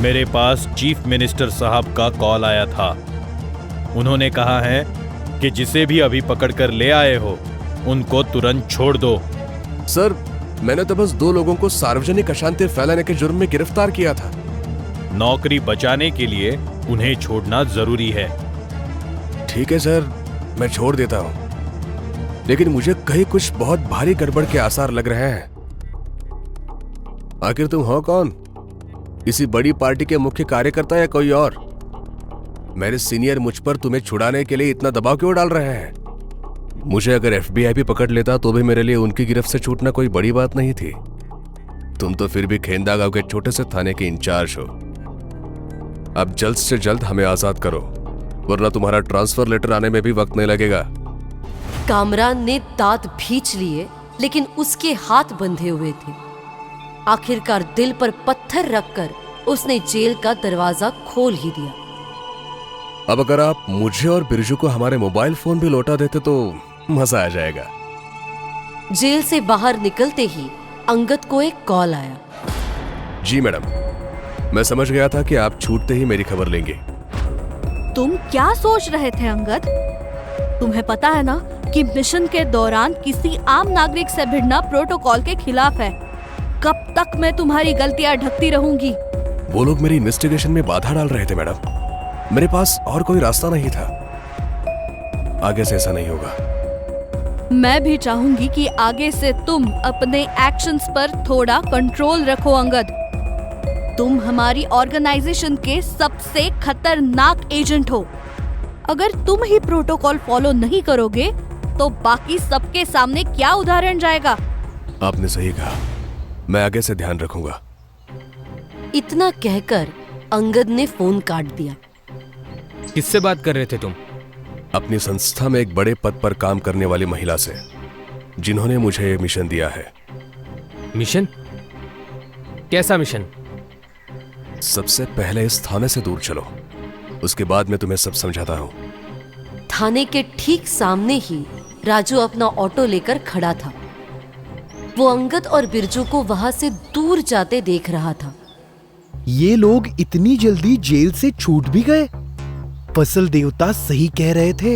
मेरे पास chief minister साहब का कॉल आया था। उन्होंने कहा है कि जिसे भी अभी पकड़कर ले आए हो उनको तुरंत छोड़ दो। सर, मैंने तो बस 2 लोगों को सार्वजनिक अशांति फैलाने के जुर्म में गिरफ्तार किया था। नौकरी बचाने के लिए उन्हें छोड़ना जरूरी है। ठीक है सर, मैं छोड़ देता हूँ, लेकिन मुझे कहीं कुछ बहुत भारी गड़बड़ के आसार लग रहे हैं। आखिर तुम हो कौन? किसी बड़ी पार्टी के मुख्य कार्यकर्ता या कोई और? मेरे सीनियर मुझ पर तुम्हें छुड़ाने के लिए इतना दबाव क्यों डाल रहे हैं? मुझे अगर FBI भी पकड़ लेता तो भी मेरे लिए उनकी गिरफ्त से छूटना कोई बड़ी बात नहीं थी। तुम तो फिर भी खेंदा गांव के छोटे से थाने के इंचार्ज हो। अब जल्द से जल्द हमें आजाद करो, वरना तुम्हारा ट्रांसफर लेटर आने में भी वक्त नहीं लगेगा। कामरान ने दांत भींच लिए, लेकिन उसके हाथ बंधे हुए थे। आखिरकार दिल पर पत्थर रखकर उसने जेल का दरवाजा खोल ही दिया। अब अगर आप मुझे और बिरजू को हमारे मोबाइल फोन भी लौटा देते तो मजा आ जाएगा। जेल से बाहर निकलते ही अंगद को एक कॉल आया। जी मैडम, मैं समझ गया था कि आप छूटते ही मेरी खबर लेंगे। तुम क्या सोच रहे थे अंगद? तुम्हें पता है ना कि मिशन के दौरान किसी आम नागरिक से भिड़ना प्रोटोकॉल के खिलाफ है। कब तक मैं तुम्हारी गलतियां ढकती रहूंगी? वो लोग मेरी इन्वेस्टिगेशन में बाधा डाल रहे थे मैडम। मेरे पास और कोई रास्ता नहीं था। आगे से ऐसा नहीं होगा। मैं भी चाहूंगी कि आगे से तुम अपने एक्शंस पर थोड़ा कंट्रोल रखो अंगद। तुम हमारी ऑर्गेनाइजेशन के सबसे खतरनाक एजेंट हो। अगर तुम ही प्रोटोकॉल फॉलो नहीं करोगे तो बाकी सबके सामने क्या उदाहरण जाएगा? आपने सही कहा, मैं आगे से ध्यान रखूंगा। इतना कहकर अंगद ने फोन काट दिया। किससे बात कर रहे थे तुम? अपनी संस्था में एक बड़े पद पर काम करने वाली महिला से, जिन्होंने मुझे ये मिशन दिया है। मिशन? कैसा मिशन? सबसे पहले इस थाने से दूर चलो, उसके बाद मैं तुम्हें सब समझाता हूँ। थाने के ठीक सामने ही राजू अपना ऑटो लेकर खड़ा था। वो अंगद और बिरजू को वहां से दूर जाते देख रहा था। ये लोग इतनी जल्दी जेल से छूट भी गए? फसल देवता सही कह रहे थे,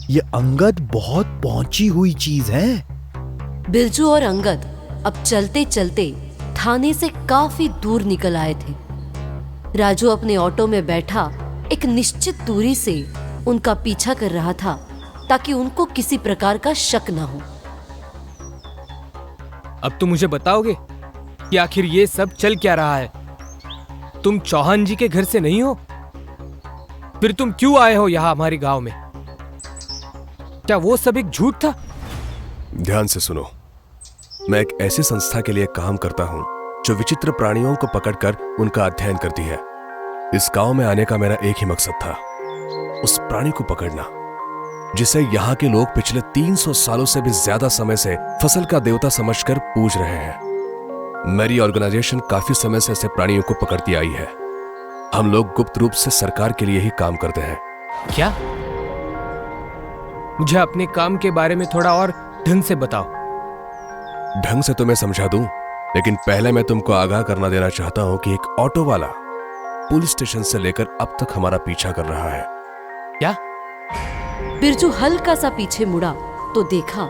ये अंगद बहुत पहुंची हुई चीज है। बिरजू और अंगद अब चलते चलते थाने से काफी दूर निकल आए थे। राजू अपने ऑटो में बैठा एक निश्चित दूरी से उनका पीछा कर रहा था, ताकि उनको किसी प्रकार का शक न हो। अब तुम मुझे बताओगे कि आखिर ये सब चल क्या रहा है? तुम चौहान जी के घर से नहीं हो? फिर तुम क्यों आए हो यहां हमारे गांव में? क्या वो सब एक झूठ था? ध्यान से सुनो, मैं एक ऐसी संस्था के लिए काम करता हूं जो विचित्र प्राणियों को पकड़कर उनका अध्ययन करती है। इस गांव में आने का मेरा एक ही मकसद था, उस प्राणी को पकड़ना जिसे यहाँ के लोग पिछले 300 सालों से भी ज्यादा समय से फसल का देवता समझकर पूज रहे हैं। मेरी ऑर्गेनाइजेशन काफी समय से ऐसे प्राणियों को पकड़ती आई है। हम लोग गुप्त रूप से सरकार के लिए ही काम करते हैं। क्या? मुझे अपने काम के बारे में थोड़ा और ढंग से बताओ। ढंग से तो मैं समझा दूं, लेकिन पहले मैं तुमको आगाह करना देना चाहता हूं कि एक ऑटो वाला पुलिस स्टेशन से लेकर अब तक हमारा पीछा कर रहा है। क्या? बिरजू हल्का सा पीछे मुड़ा तो देखा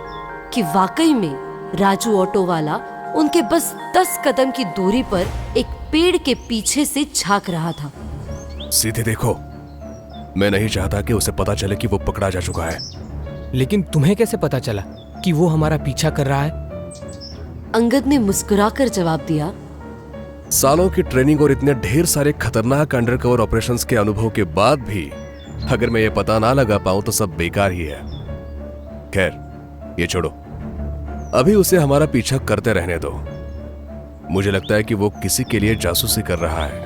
कि वाकई में राजू ऑटो वाला उनके बस 10 कदम की दूरी पर एक पेड़ के पीछे से झांक रहा था। सीधे देखो, मैं नहीं चाहता कि उसे पता चले कि वो पकड़ा जा चुका है। लेकिन तुम्हें कैसे पता चला कि वो हमारा पीछा कर रहा है? अंगद ने मुस्कुराकर जवाब दिया, सालों की ट्रेनिंग और इतने ढेर सारे खतरनाक अंडरकवर ऑपरेशंस के अनुभव के बाद भी अगर मैं ये पता ना लगा पाऊं तो सब बेकार ही है। खैर, ये छोड़ो, अभी उसे हमारा पीछा करते रहने दो। मुझे लगता है कि वो किसी के लिए जासूसी कर रहा है।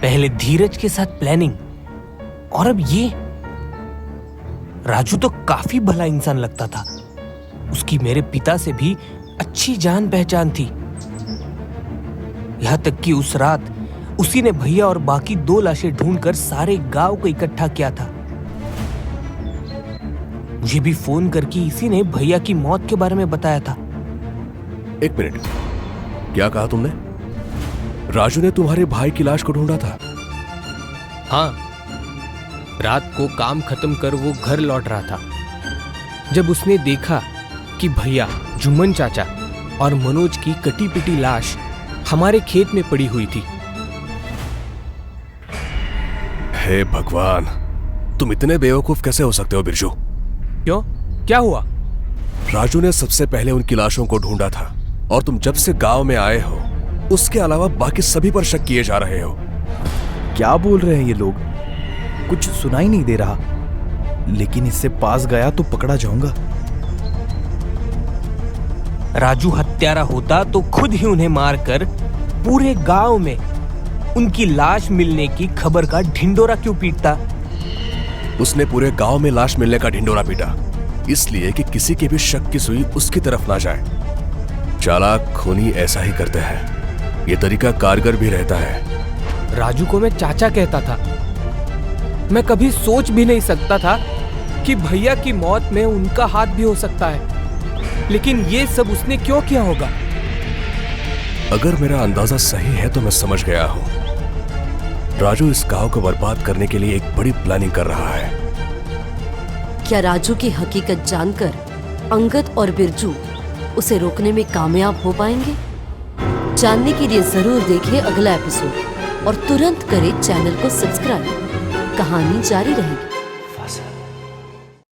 पहले धीरज के साथ प्लानिंग, और अब ये। राजू तो काफी भला इंसान लगता था। उसकी मेरे पिता से भी अच्छी जान पहचान थी। यहां तक कि उस रात उसी ने भैया और बाकी 2 लाशें ढूंढकर सारे गांव को इकट्ठा किया था। मुझे भी फोन करके इसी ने भैया की मौत के बारे में बताया था। एक मिनट, क्या कहा तुमने? राजू ने तुम्हारे भाई की लाश को ढूंढा था? हाँ, रात को काम खत्म कर वो घर लौट रहा था जब उसने देखा कि भैया, जुम्मन चाचा और मनोज की कटी पिटी लाश हमारे खेत में पड़ी हुई थी। हे भगवान, तुम इतने बेवकूफ कैसे हो सकते हो बिरजू? क्यों, क्या हुआ? राजू ने सबसे पहले उनकी लाशों को ढूंढा था और तुम जब से गांव में आए हो उसके अलावा बाकी सभी पर शक किए जा रहे हो। क्या बोल रहे हैं ये लोग? कुछ सुनाई नहीं दे रहा, लेकिन इससे पास गया तो पकड़ा जाऊंगा। राजू हत्यारा होता तो खुद ही उन्हें मारकर पूरे गांव में उनकी लाश मिलने की खबर का ढिंडोरा क्यों पीटता? उसने पूरे गांव में लाश मिलने का ढिंडोरा पीटा इसलिए कि किसी के भी शक की सुई उसकी तरफ ना जाए। चालाक खूनी ऐसा ही करते हैं। ये तरीका कारगर भी रहता है। राजू को मैं चाचा कहता था। मैं कभी सोच भी नहीं सकता था कि भैया की मौत में उनका हाथ भी हो सकता है, लेकिन ये सब उसने क्यों किया होगा? अगर मेरा अंदाजा सही है तो मैं समझ गया हूं। राजू इस गांव को बर्बाद करने के लिए एक बड़ी प्लानिंग कर रहा है। क्या राजू की हकीकत जानकर अंगद और बिरजू उसे रोकने में कामयाब हो पाएंगे? जानने के लिए जरूर देखें अगला एपिसोड और तुरंत करें चैनल को सब्सक्राइब। कहानी जारी रहेगी।